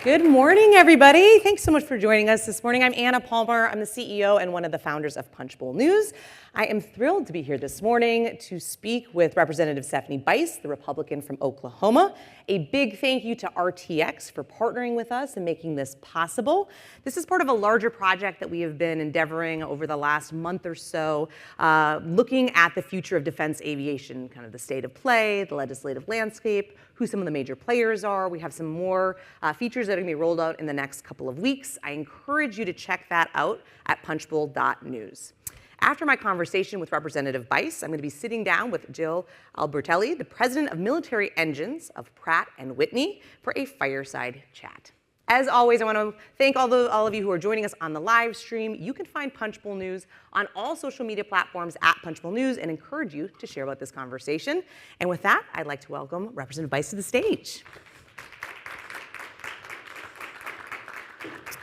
Good morning, everybody. Thanks so much for joining us this morning. I'm Anna Palmer. I'm the CEO and one of the founders of Punchbowl News. I am thrilled to be here this morning to speak with Representative Stephanie Bice, the Republican from Oklahoma. A big thank you to RTX for partnering with us and making this possible. This is part of a larger project that we have been endeavoring over the last month or so, looking at the future of defense aviation, kind of the state of play, the legislative landscape, who some of the major players are. We have some more features that are going to be rolled out in the next couple of weeks. I encourage you to check that out at punchbowl.news. After my conversation with Representative Bice, I'm going to be sitting down with Jill Albertelli, the president of military engines of Pratt & Whitney, for a fireside chat. As always, I want to thank all of you who are joining us on the live stream. You can find Punchbowl News on all social media platforms at Punchbowl News and encourage you to share about this conversation. And with that, I'd like to welcome Representative Bice to the stage.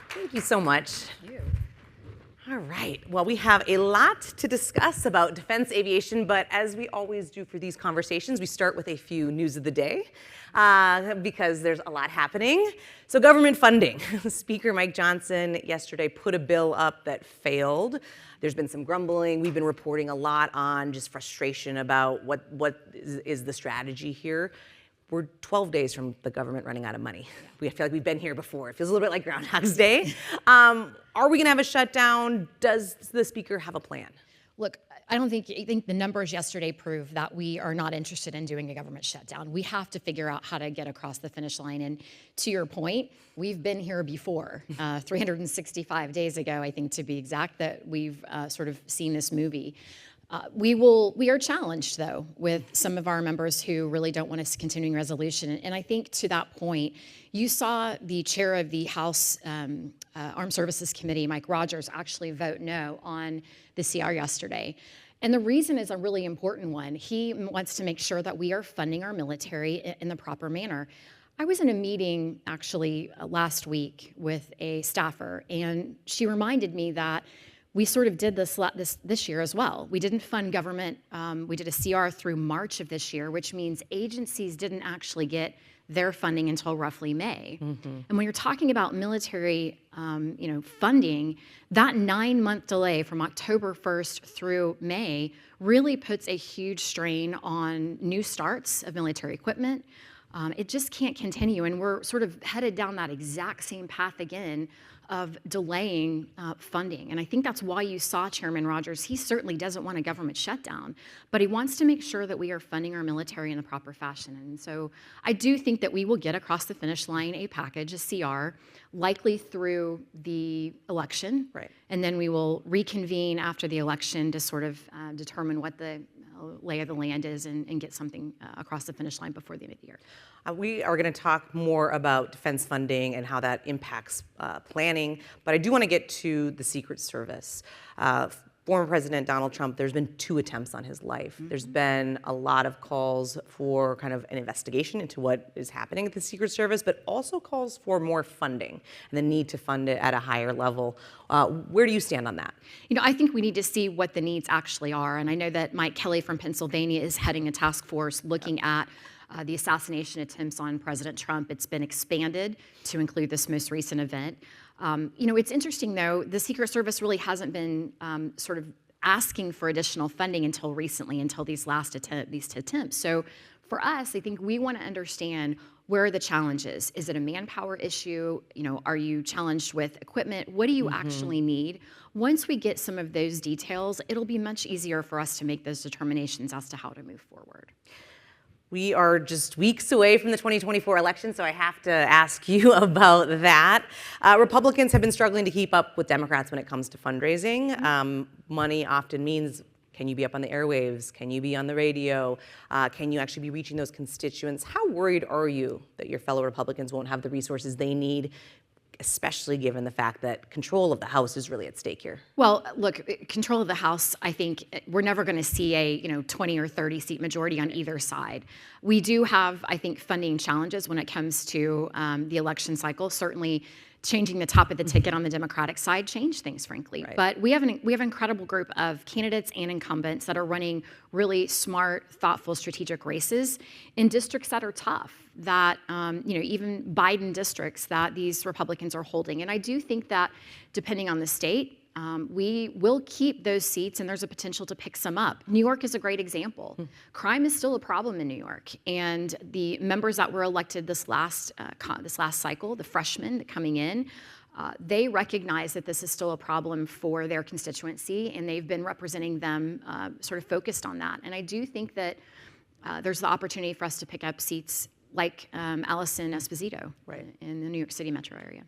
Thank you so much. Thank you. All right, well, we have a lot to discuss about defense aviation, but as we always do for these conversations, we start with a few news of the day because there's a lot happening. So government funding. Speaker Mike Johnson yesterday put a bill up that failed. There's been some grumbling. We've been reporting a lot on just frustration about what is the strategy here. We're 12 days from the government running out of money. We feel like we've been here before. It feels a little bit like Groundhog's Day. Are we going to have a shutdown? Does the speaker have a plan? Look, I think the numbers yesterday prove that we are not interested in doing a government shutdown. We have to figure out how to get across the finish line. And to your point, we've been here before, 365 days ago, I think to be exact, that we've sort of seen this movie. We are challenged, though, with some of our members who really don't want a continuing resolution. And I think to that point, you saw the chair of the House Armed Services Committee, Mike Rogers, actually vote no on the CR yesterday. And the reason is a really important one. He wants to make sure that we are funding our military in the proper manner. I was in a meeting actually last week with a staffer, and she reminded me that we sort of did this year as well. We didn't fund government. We did a CR through March of this year, which means agencies didn't actually get their funding until roughly May. Mm-hmm. And when you're talking about military funding, that 9-month delay from October 1st through May really puts a huge strain on new starts of military equipment. It just can't continue, and we're sort of headed down that exact same path again of delaying funding. And I think that's why you saw Chairman Rogers. He certainly doesn't want a government shutdown, but he wants to make sure that we are funding our military in the proper fashion. And so I do think that we will get across the finish line a package, a CR, likely through the election. Right. And then we will reconvene after the election to sort of determine what the lay of the land is and get something across the finish line before the end of the year. We are going to talk more about defense funding and how that impacts planning, but I do want to get to the Secret Service. Former President Donald Trump, there's been 2 attempts on his life. Mm-hmm. There's been a lot of calls for kind of an investigation into what is happening at the Secret Service, but also calls for more funding and the need to fund it at a higher level. Where do you stand on that? I think we need to see what the needs actually are. And I know that Mike Kelly from Pennsylvania is heading a task force looking at the assassination attempts on President Trump. It's been expanded to include this most recent event. It's interesting, though, the Secret Service really hasn't been sort of asking for additional funding until recently, until these attempts. So for us, I think we want to understand where are the challenges. Is it a manpower issue? Are you challenged with equipment? What do you actually need? Once we get some of those details, it'll be much easier for us to make those determinations as to how to move forward. We are just weeks away from the 2024 election, so I have to ask you about that. Republicans have been struggling to keep up with Democrats when it comes to fundraising. Money often means, can you be up on the airwaves? Can you be on the radio? Can you actually be reaching those constituents? How worried are you that your fellow Republicans won't have the resources they need, especially given the fact that control of the House is really at stake here? Well, look, control of the House, I think we're never going to see a 20 or 30 seat majority on either side. We do have, I think, funding challenges when it comes to the election cycle. Certainly, changing the top of the ticket on the Democratic side change things, frankly. Right. But we have an incredible group of candidates and incumbents that are running really smart, thoughtful, strategic races in districts that are tough, that even Biden districts that these Republicans are holding. And I do think that depending on the state, we will keep those seats, and there's a potential to pick some up. New York is a great example. Crime is still a problem in New York, and the members that were elected this last cycle, the freshmen coming in, they recognize that this is still a problem for their constituency, and they've been representing them sort of focused on that. And I do think that there's the opportunity for us to pick up seats like Allison Esposito in the New York City metro area.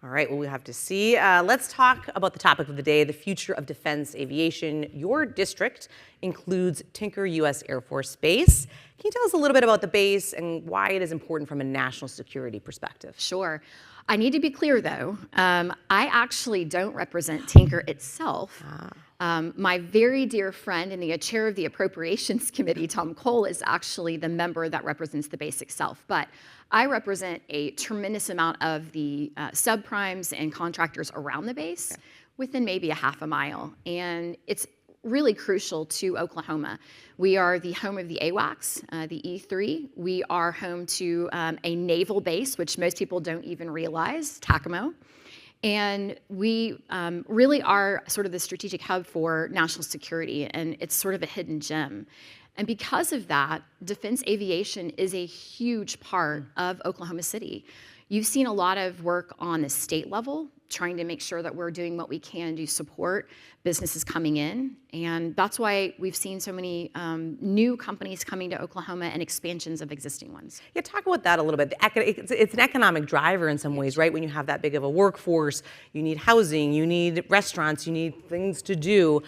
All right, well, we have to see. Let's talk about the topic of the day, the future of defense aviation. Your district includes Tinker U.S. Air Force Base. Can you tell us a little bit about the base and why it is important from a national security perspective? Sure. I need to be clear, though. I actually don't represent Tinker itself. My very dear friend and the chair of the Appropriations Committee, Tom Cole, is actually the member that represents the base itself. But I represent a tremendous amount of the subprimes and contractors around the base within maybe a half a mile. And it's really crucial to Oklahoma. We are the home of the AWACS, the E3. We are home to a naval base, which most people don't even realize, TACAMO. And we really are sort of the strategic hub for national security, and it's sort of a hidden gem. And because of that, defense aviation is a huge part of Oklahoma City. You've seen a lot of work on the state level, trying to make sure that we're doing what we can to support businesses coming in. And that's why we've seen so many new companies coming to Oklahoma and expansions of existing ones. Yeah, talk about that a little bit. It's an economic driver in some ways, right? When you have that big of a workforce, you need housing, you need restaurants, you need things to do.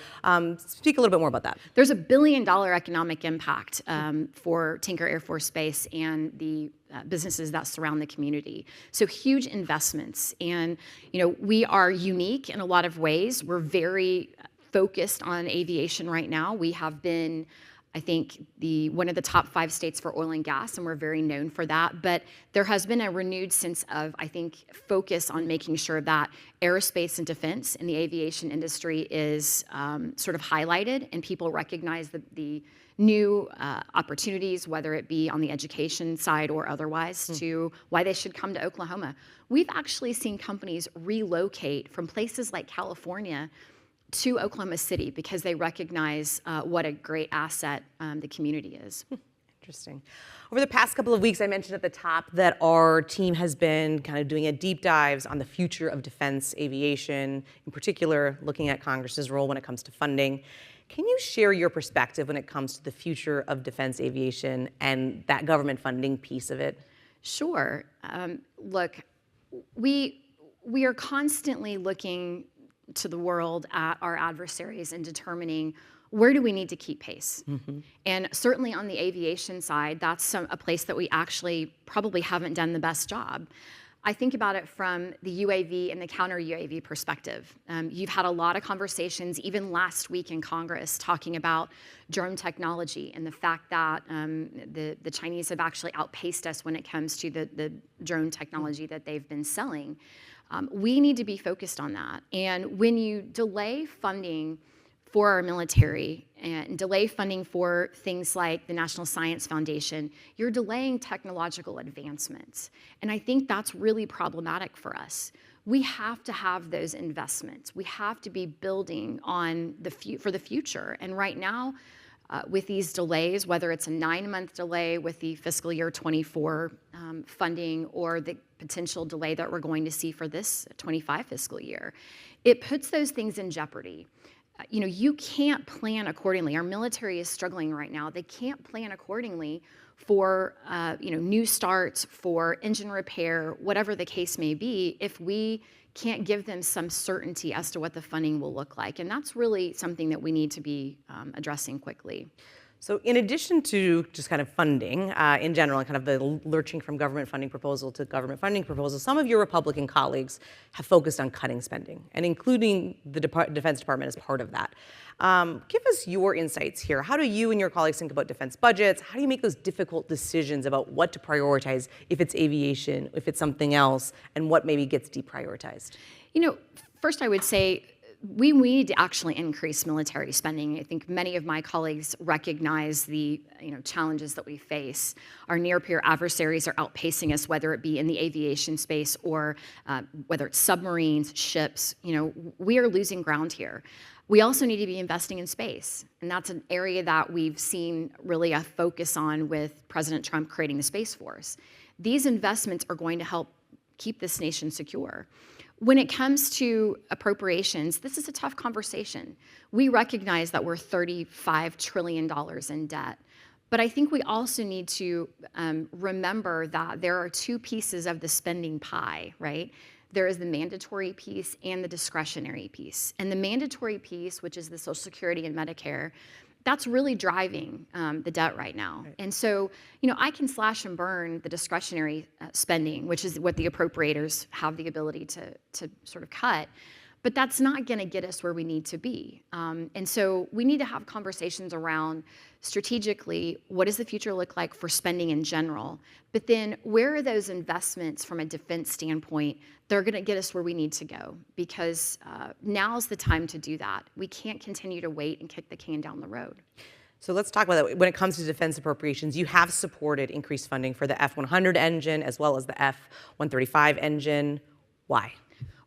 Speak a little bit more about that. There's $1 billion economic impact for Tinker Air Force Base and the businesses that surround the community. So huge investments. And, we are unique in a lot of ways. We're very focused on aviation right now. We have been, I think, one of the top 5 states for oil and gas, and we're very known for that. But there has been a renewed sense of, I think, focus on making sure that aerospace and defense in the aviation industry is sort of highlighted, and people recognize the new opportunities, whether it be on the education side or otherwise, to why they should come to Oklahoma. We've actually seen companies relocate from places like California to Oklahoma City because they recognize what a great asset the community is. Interesting. Over the past couple of weeks, I mentioned at the top that our team has been kind of doing a deep dives on the future of defense aviation, in particular, looking at Congress's role when it comes to funding. Can you share your perspective when it comes to the future of defense aviation and that government funding piece of it? Sure. Look, we are constantly looking to the world at our adversaries and determining where do we need to keep pace. And certainly on the aviation side, that's a place that we actually probably haven't done the best job. I think about it from the UAV and the counter-UAV perspective. You've had a lot of conversations, even last week in Congress, talking about drone technology and the fact that the Chinese have actually outpaced us when it comes to the drone technology that they've been selling. We need to be focused on that. And when you delay funding for our military and delay funding for things like the National Science Foundation, you're delaying technological advancements. And I think that's really problematic for us. We have to have those investments. We have to be building on for the future. And right now, with these delays, whether it's a 9-month delay with the fiscal year 24 funding or the potential delay that we're going to see for this 25 fiscal year, it puts those things in jeopardy. You can't plan accordingly. Our military is struggling right now. They can't plan accordingly for new starts, for engine repair, whatever the case may be, if we can't give them some certainty as to what the funding will look like. And that's really something that we need to be addressing quickly. So in addition to just kind of funding in general and kind of the lurching from government funding proposal to government funding proposal, some of your Republican colleagues have focused on cutting spending and including the Defense Department as part of that. Give us your insights here. How do you and your colleagues think about defense budgets? How do you make those difficult decisions about what to prioritize, if it's aviation, if it's something else, and what maybe gets deprioritized? You know, first I would say we need to actually increase military spending. I think many of my colleagues recognize the challenges that we face. Our near-peer adversaries are outpacing us, whether it be in the aviation space or whether it's submarines, ships. We are losing ground here. We also need to be investing in space, and that's an area that we've seen really a focus on with President Trump creating the Space Force. These investments are going to help keep this nation secure. When it comes to appropriations, this is a tough conversation. We recognize that we're $35 trillion in debt, but I think we also need to remember that there are two pieces of the spending pie, right? There is the mandatory piece and the discretionary piece. And the mandatory piece, which is the Social Security and Medicare, that's really driving the debt right now. Right. And so, I can slash and burn the discretionary spending, which is what the appropriators have the ability to sort of cut, but that's not gonna get us where we need to be. And so we need to have conversations around strategically, what does the future look like for spending in general? But then where are those investments from a defense standpoint that are gonna get us where we need to go? Because now's the time to do that. We can't continue to wait and kick the can down the road. So let's talk about that. When it comes to defense appropriations, you have supported increased funding for the F-100 engine as well as the F-135 engine. Why?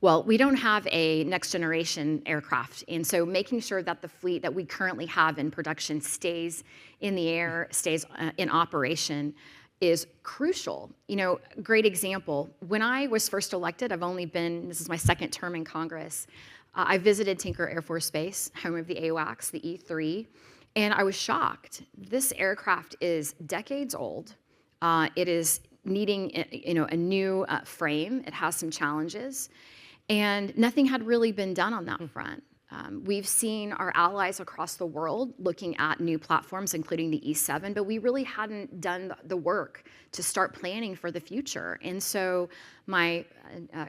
Well, we don't have a next generation aircraft. And so making sure that the fleet that we currently have in production stays in the air, stays in operation is crucial. Great example. When I was first elected, this is my second term in Congress, I visited Tinker Air Force Base, home of the AWACS, the E-3, and I was shocked. This aircraft is decades old. It is needing a new frame. It has some challenges. And nothing had really been done on that front. We've seen our allies across the world looking at new platforms, including the E-7, but we really hadn't done the work to start planning for the future. And so my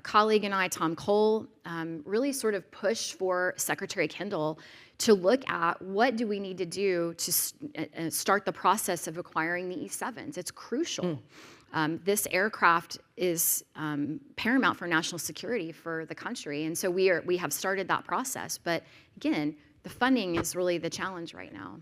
colleague and I, Tom Cole, really sort of pushed for Secretary Kendall to look at what do we need to do to start the process of acquiring the E-7s. It's crucial. This aircraft is paramount for national security for the country, and so we have started that process. But again, the funding is really the challenge right now.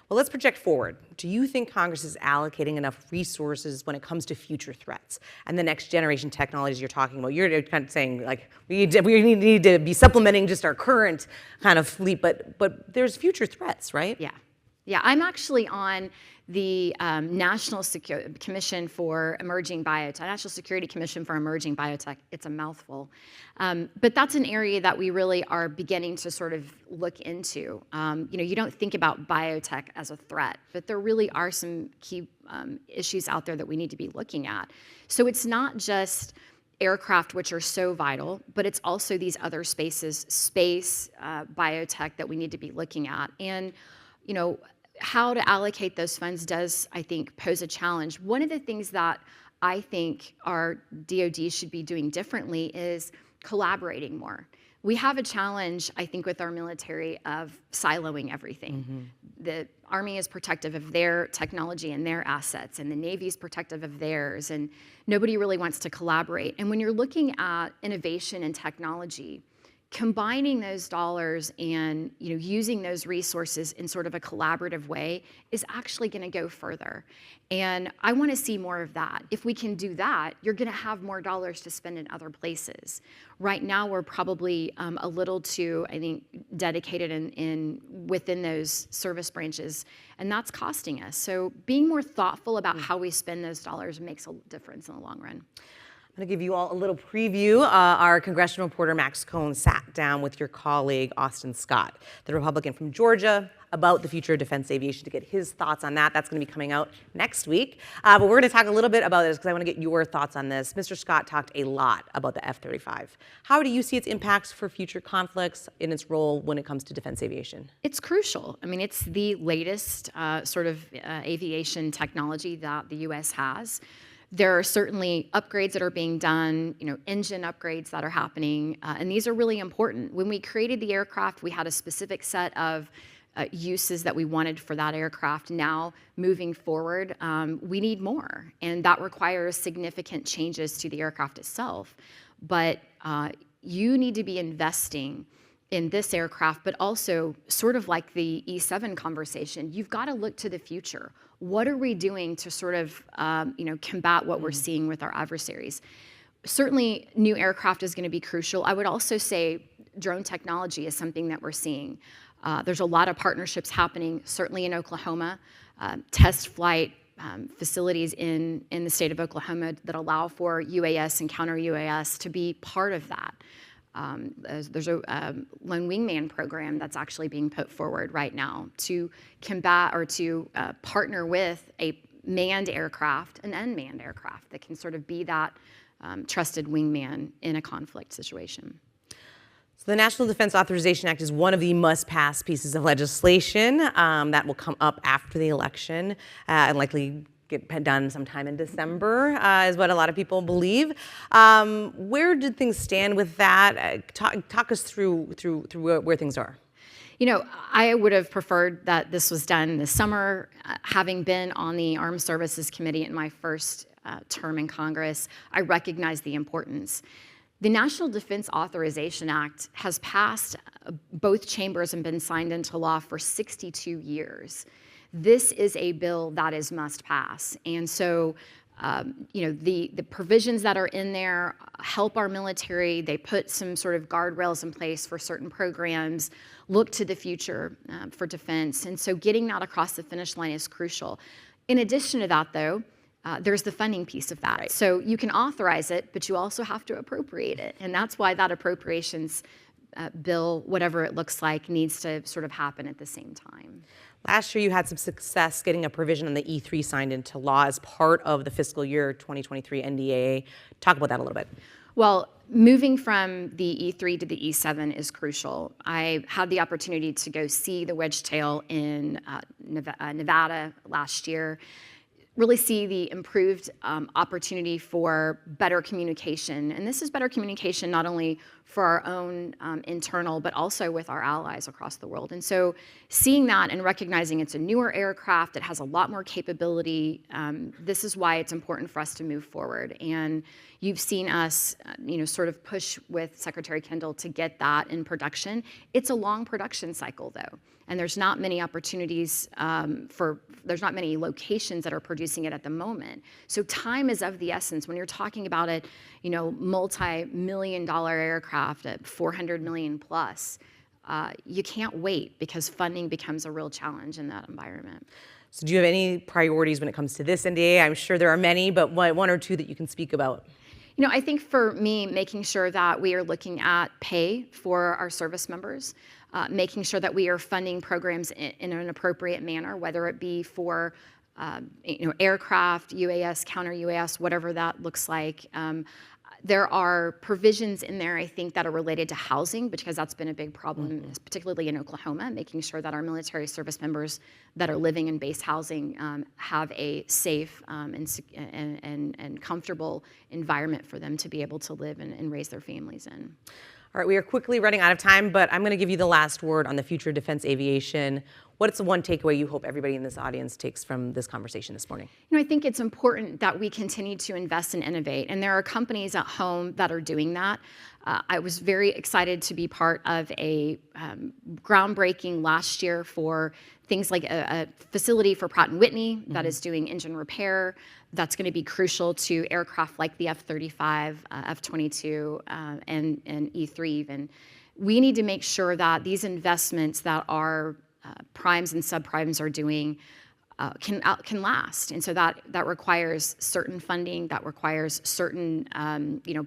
Well, let's project forward. Do you think Congress is allocating enough resources when it comes to future threats and the next generation technologies you're talking about? You're kind of saying like we need to be supplementing just our current kind of fleet, but there's future threats, right? Yeah. I'm actually on the National Commission for Emerging Biotech, National Security Commission for Emerging Biotech. It's a mouthful. But that's an area that we really are beginning to sort of look into. You don't think about biotech as a threat, but there really are some key issues out there that we need to be looking at. So it's not just aircraft, which are so vital, but it's also these other spaces, space, biotech that we need to be looking at. And, how to allocate those funds does, I think, pose a challenge. One of the things that I think our DoD should be doing differently is collaborating more. We have a challenge, I think, with our military of siloing everything. Mm-hmm. The Army is protective of their technology and their assets, and the Navy is protective of theirs, and nobody really wants to collaborate. And when you're looking at innovation and technology, combining those dollars and using those resources in sort of a collaborative way is actually going to go further. And I want to see more of that. If we can do that, you're going to have more dollars to spend in other places. Right now, we're probably a little too, I think, dedicated within those service branches, and that's costing us. So being more thoughtful about how we spend those dollars makes a difference in the long run. I'm going to give you all a little preview. Our congressional reporter Max Cohn sat down with your colleague Austin Scott, the Republican from Georgia, about the future of defense aviation to get his thoughts on that. That's going to be coming out next week. But we're going to talk a little bit about this because I want to get your thoughts on this. Mr. Scott talked a lot about the F-35. How do you see its impacts for future conflicts in its role when it comes to defense aviation? It's crucial. I mean, it's the latest aviation technology that the U.S. has. There are certainly upgrades that are being done, engine upgrades that are happening, and these are really important. When we created the aircraft, we had a specific set of uses that we wanted for that aircraft. Now, moving forward, we need more, and that requires significant changes to the aircraft itself. But you need to be investing in this aircraft, but also sort of like the E-7 conversation, you've got to look to the future. What are we doing to sort of, combat what we're seeing with our adversaries? Certainly, new aircraft is going to be crucial. I would also say drone technology is something that we're seeing. There's a lot of partnerships happening, certainly in Oklahoma, test flight facilities in the state of Oklahoma that allow for UAS and counter UAS to be part of that. There's a lone wingman program that's actually being put forward right now to combat or to partner with a manned aircraft, an unmanned aircraft that can sort of be that trusted wingman in a conflict situation. So the National Defense Authorization Act is one of the must-pass pieces of legislation that will come up after the election and likely get done sometime in December, is what a lot of people believe. Where did things stand with that? Talk us through where things are. I would have preferred that this was done this summer. Having been on the Armed Services Committee in my first term in Congress, I recognize the importance. The National Defense Authorization Act has passed both chambers and been signed into law for 62 years. This is a bill that is must pass. And so, the provisions that are in there help our military. They put some sort of guardrails in place for certain programs, look to the future for defense. And so getting that across the finish line is crucial. In addition to that, though, there's the funding piece of that. Right. So you can authorize it, but you also have to appropriate it. And that's why that appropriations bill, whatever it looks like, needs to sort of happen at the same time. Last year, you had some success getting a provision on the E-3 signed into law as part of the fiscal year 2023 NDAA. Talk about that a little bit. Well, moving from the E-3 to the E-7 is crucial. I had the opportunity to go see the Wedgetail in Nevada last year, really see the improved opportunity for better communication. And this is better communication not only for our own internal, but also with our allies across the world. And so seeing that and recognizing it's a newer aircraft, it has a lot more capability, this is why it's important for us to move forward. And you've seen us, sort of push with Secretary Kendall to get that in production. It's a long production cycle, though. And there's not many opportunities there's not many locations that are producing it at the moment. So time is of the essence. When you're talking about a, multi-million-dollar aircraft at $400 million plus, you can't wait because funding becomes a real challenge in that environment. So do you have any priorities when it comes to this NDA? I'm sure there are many, but one or two that you can speak about. I think for me, making sure that we are looking at pay for our service members, making sure that we are funding programs in an appropriate manner, whether it be for aircraft, UAS, counter UAS, whatever that looks like. There are provisions in there, I think, that are related to housing, because that's been a big problem, particularly in Oklahoma, making sure that our military service members that are living in base housing have a safe and comfortable environment for them to be able to live and raise their families in. All right, we are quickly running out of time, but I'm going to give you the last word on the future of defense aviation. What's the one takeaway you hope everybody in this audience takes from this conversation this morning? I think it's important that we continue to invest and innovate, and there are companies at home that are doing that. I was very excited to be part of a groundbreaking last year for things like a facility for Pratt & Whitney that is doing engine repair. That's going to be crucial to aircraft like the F-35, F-22, and E-3 even. We need to make sure that these investments that our primes and subprimes are doing can last. And so that requires certain funding, that requires certain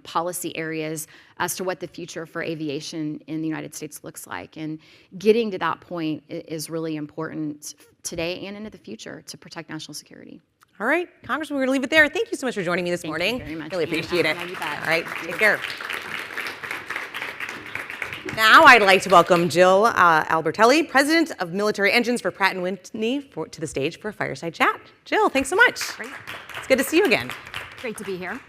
policy areas as to what the future for aviation in the United States looks like. And getting to that point is really important today and into the future to protect national security. All right, Congressman, we're going to leave it there. Thank you so much for joining me this morning. Thank you very much. Really appreciate it. Yeah, you bet. All right, take care. Now I'd like to welcome Jill Albertelli, President of Military Engines for Pratt & Whitney, to the stage for a fireside chat. Jill, thanks so much. Great. It's good to see you again. Great to be here.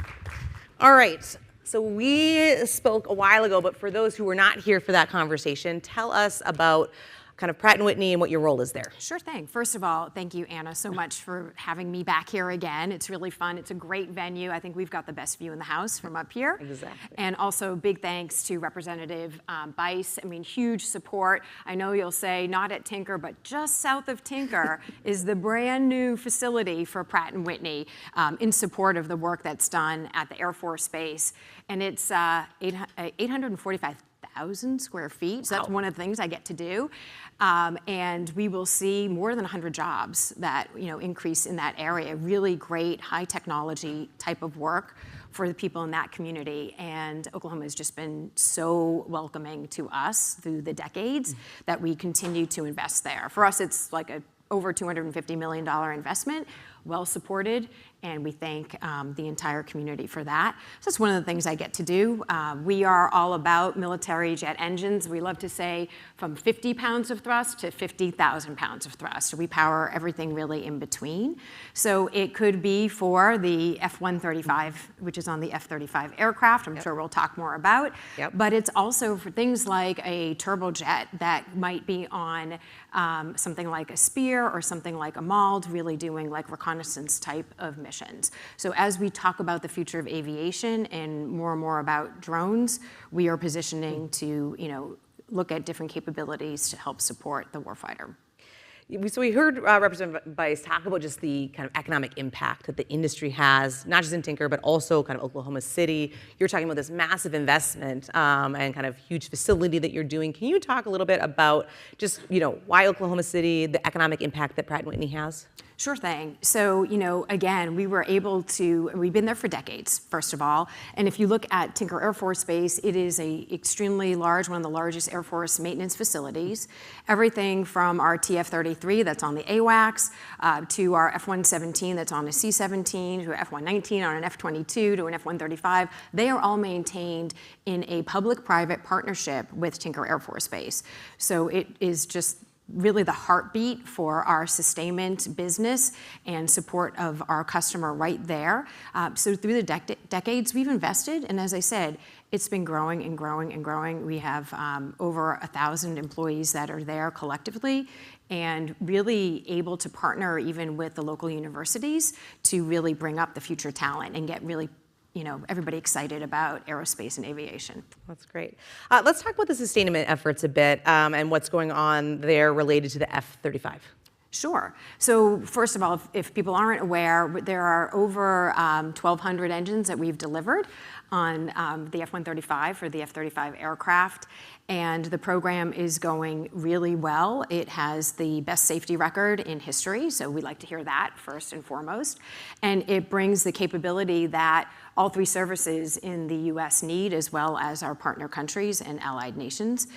All right, so we spoke a while ago, but for those who were not here for that conversation, tell us about kind of Pratt & Whitney and what your role is there. Sure thing. First of all, thank you, Anna, so much for having me back here again. It's really fun. It's a great venue. I think we've got the best view in the House from up here. Exactly. And also big thanks to Representative Bice. I mean, huge support. I know you'll say not at Tinker, but just south of Tinker is the brand new facility for Pratt & Whitney in support of the work that's done at the Air Force Base. And it's 845,000 square feet. So that's one of the things I get to do. And we will see more than 100 jobs that increase in that area. Really great high technology type of work for the people in that community. And Oklahoma has just been so welcoming to us through the decades that we continue to invest there. For us, it's like a over $250 million investment, well supported, and we thank the entire community for that. So that's one of the things I get to do. We are all about military jet engines. We love to say from 50 pounds of thrust to 50,000 pounds of thrust. We power everything really in between. So it could be for the F-135, which is on the F-35 aircraft, I'm sure we'll talk more about. But it's also for things like a turbojet that might be on something like a Spear or something like a MALD, really doing like reconnaissance type of missions. So as we talk about the future of aviation and more about drones, we are positioning to look at different capabilities to help support the warfighter. So we heard Representative Bice talk about just the kind of economic impact that the industry has, not just in Tinker, but also kind of Oklahoma City. You're talking about this massive investment and kind of huge facility that you're doing. Can you talk a little bit about just, why Oklahoma City, the economic impact that Pratt & Whitney has? Sure thing. So, again, we've been there for decades, first of all. And if you look at Tinker Air Force Base, it is a extremely large, one of the largest Air Force maintenance facilities. Everything from our TF-33 that's on the AWACS, to our F-117 that's on a C-17, to F-119 on an F-22, to an F-135, they are all maintained in a public-private partnership with Tinker Air Force Base. So it is just really the heartbeat for our sustainment business and support of our customer right there. So through the decades we've invested, and as I said, it's been growing and growing and growing. We have over 1,000 employees that are there collectively, and really able to partner even with the local universities to really bring up the future talent and get really everybody excited about aerospace and aviation. That's great. Let's talk about the sustainment efforts a bit and what's going on there related to the F-35. Sure. So first of all, if people aren't aware, there are over 1,200 engines that we've delivered on the F-135 or the F-35 aircraft, and the program is going really well. It has the best safety record in history, so we like to hear that first and foremost. And it brings the capability that all three services in the U.S. need, as well as our partner countries and allied nations.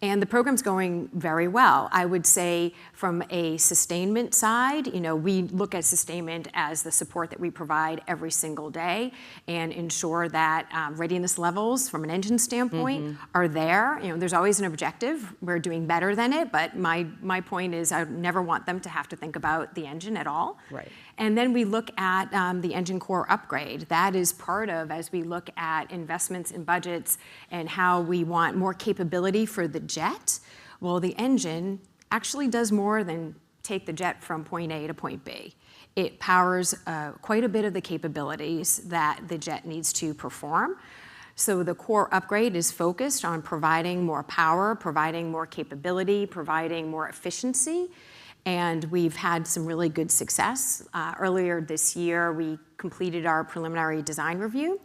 And the program's going very well. I would say from a sustainment side, we look at sustainment as the support that we provide every single day and ensure that readiness levels from an engine standpoint are there. There's always an objective. We're doing better than it, but my point is I never want them to have to think about the engine at all. Right. And then we look at the engine core upgrade. That is part of, as we look at investments in budgets and how we want more capability for the jet. Well, the engine actually does more than take the jet from point A to point B. It powers quite a bit of the capabilities that the jet needs to perform. So the core upgrade is focused on providing more power, providing more capability, providing more efficiency. And we've had some really good success. Earlier this year, we completed our preliminary design review.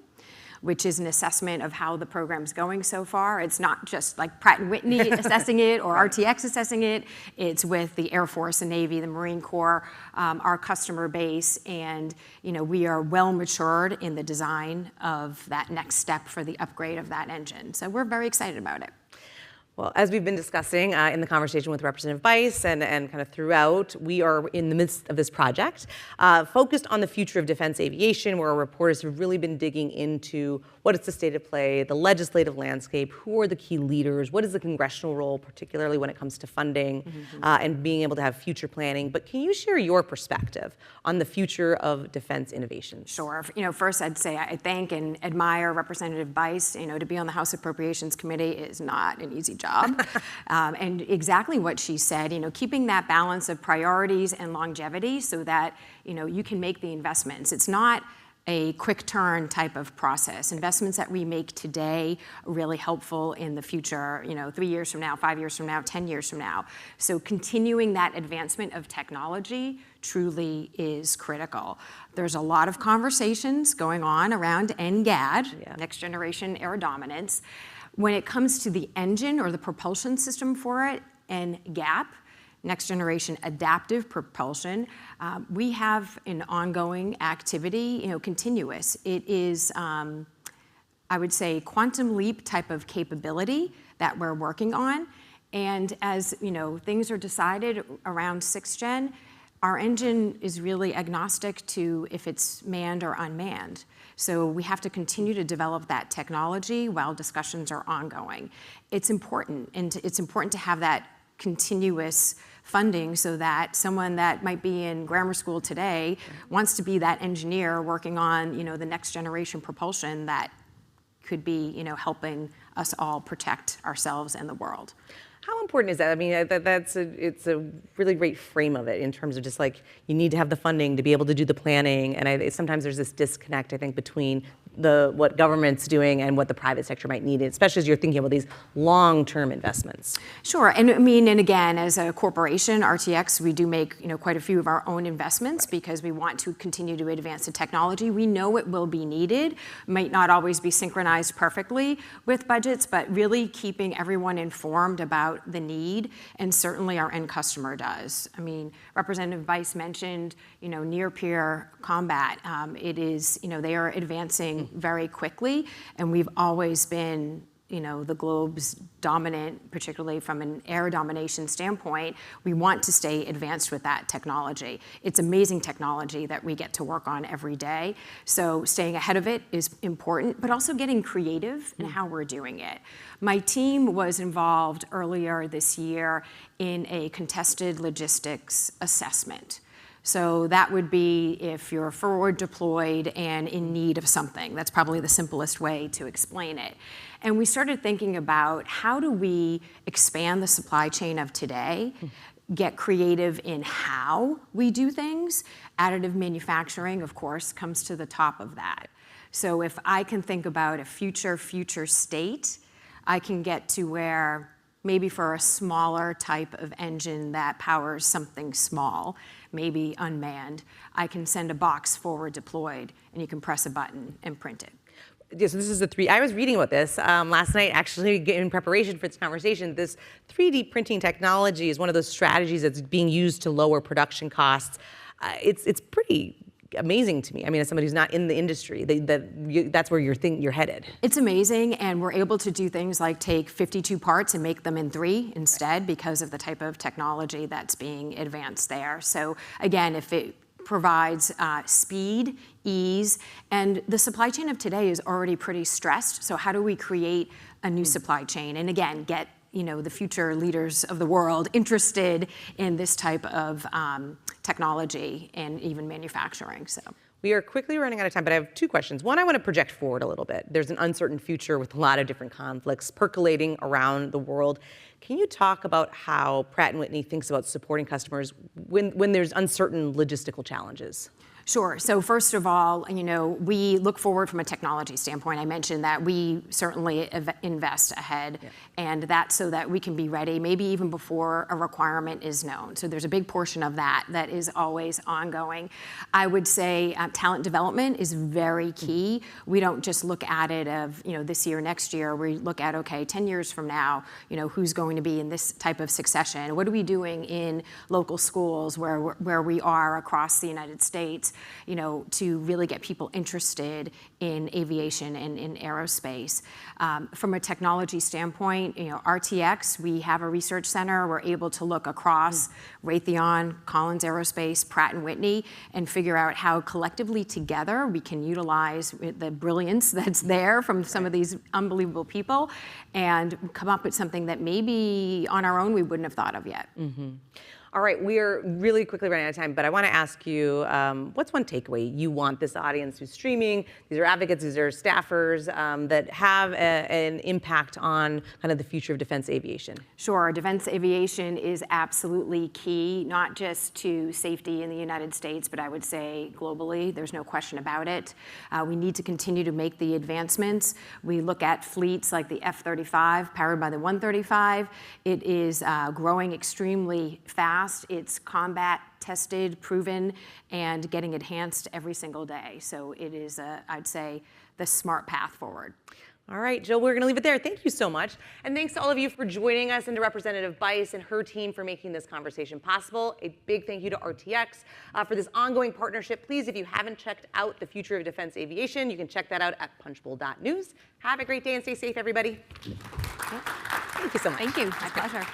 which is an assessment of how the program's going so far. It's not just like Pratt & Whitney assessing it or RTX assessing it. It's with the Air Force and Navy, the Marine Corps, our customer base, and we are well matured in the design of that next step for the upgrade of that engine. So we're very excited about it. Well, as we've been discussing in the conversation with Representative Bice and kind of throughout, we are in the midst of this project focused on the future of defense aviation, where our reporters have really been digging into what is the state of play, the legislative landscape, who are the key leaders, what is the congressional role, particularly when it comes to funding and being able to have future planning. But can you share your perspective on the future of defense innovation? Sure. First I'd say I thank and admire Representative Bice. To be on the House Appropriations Committee is not an easy job. And exactly what she said, keeping that balance of priorities and longevity so that, you can make the investments. It's not a quick turn type of process. Investments that we make today are really helpful in the future, 3 years from now, 5 years from now, 10 years from now. So continuing that advancement of technology truly is critical. There's a lot of conversations going on around NGAD, Next Generation Air Dominance. When it comes to the engine or the propulsion system for it, and GAP, Next Generation Adaptive Propulsion, we have an ongoing activity, continuous. It is, I would say, quantum leap type of capability that we're working on. And as things are decided around 6th Gen, our engine is really agnostic to if it's manned or unmanned. So we have to continue to develop that technology while discussions are ongoing. It's important, and it's important to have that continuous funding so that someone that might be in grammar school today wants to be that engineer working on, the next generation propulsion that could be, helping us all protect ourselves and the world. How important is that? I mean, it's a really great frame of it in terms of just like you need to have the funding to be able to do the planning, and sometimes there's this disconnect, I think, between what government's doing and what the private sector might need, especially as you're thinking about these long-term investments. Sure, and and again, as a corporation, RTX, we do make quite a few of our own investments because we want to continue to advance the technology. We know it will be needed, might not always be synchronized perfectly with budgets, but really keeping everyone informed about the need, and certainly our end customer does. I mean, Representative Bice mentioned, near-peer combat. It is, they are advancing very quickly, and we've always been, the globe's dominant, particularly from an air domination standpoint. We want to stay advanced with that technology. It's amazing technology that we get to work on every day. So staying ahead of it is important, but also getting creative in how we're doing it. My team was involved earlier this year in a contested logistics assessment. So that would be if you're forward deployed and in need of something. That's probably the simplest way to explain it. And we started thinking about how do we expand the supply chain of today, get creative in how we do things. Additive manufacturing, of course, comes to the top of that. So if I can think about a future state, I can get to where maybe for a smaller type of engine that powers something small, maybe unmanned, I can send a box forward deployed and you can press a button and print it. Yes, this is I was reading about this last night, actually, in preparation for this conversation. This 3D printing technology is one of those strategies that's being used to lower production costs. It's pretty amazing to me. I mean, as somebody who's not in the industry, that's where you're headed. It's amazing, and we're able to do things like take 52 parts and make them in 3 instead because of the type of technology that's being advanced there. So again, if it provides speed, ease, and the supply chain of today is already pretty stressed. So how do we create a new supply chain? And again, get the future leaders of the world interested in this type of technology and even manufacturing. So we are quickly running out of time, but I have 2 questions. One, I want to project forward a little bit. There's an uncertain future with a lot of different conflicts percolating around the world. Can you talk about how Pratt & Whitney thinks about supporting customers when there's uncertain logistical challenges? Sure. So first of all, we look forward from a technology standpoint. I mentioned that we certainly invest ahead, and that's so that we can be ready, maybe even before a requirement is known. So there's a big portion of that is always ongoing. I would say talent development is very key. We don't just look at it of this year, next year. We look at, okay, 10 years from now, who's going to be in this type of succession? What are we doing in local schools where we are across the United States? To really get people interested in aviation and in aerospace. From a technology standpoint, RTX, we have a research center. We're able to look across Raytheon, Collins Aerospace, Pratt & Whitney, and figure out how collectively together we can utilize the brilliance that's there from some of these unbelievable people and come up with something that maybe on our own we wouldn't have thought of yet. All right, we are really quickly running out of time, but I want to ask you, what's one takeaway you want this audience who's streaming? These are advocates, these are staffers that have an impact on kind of the future of defense aviation. Sure, defense aviation is absolutely key, not just to safety in the United States, but I would say globally. There's no question about it. We need to continue to make the advancements. We look at fleets like the F-35, powered by the 135. It is growing extremely fast. It's combat tested, proven, and getting enhanced every single day. So it is, I'd say, the smart path forward. All right, Jill, we're going to leave it there. Thank you so much. And thanks to all of you for joining us and to Representative Bice and her team for making this conversation possible. A big thank you to RTX for this ongoing partnership. Please, if you haven't checked out the future of defense aviation, you can check that out at punchbowl.news. Have a great day and stay safe, everybody. Thank you so much. Thank you. My pleasure.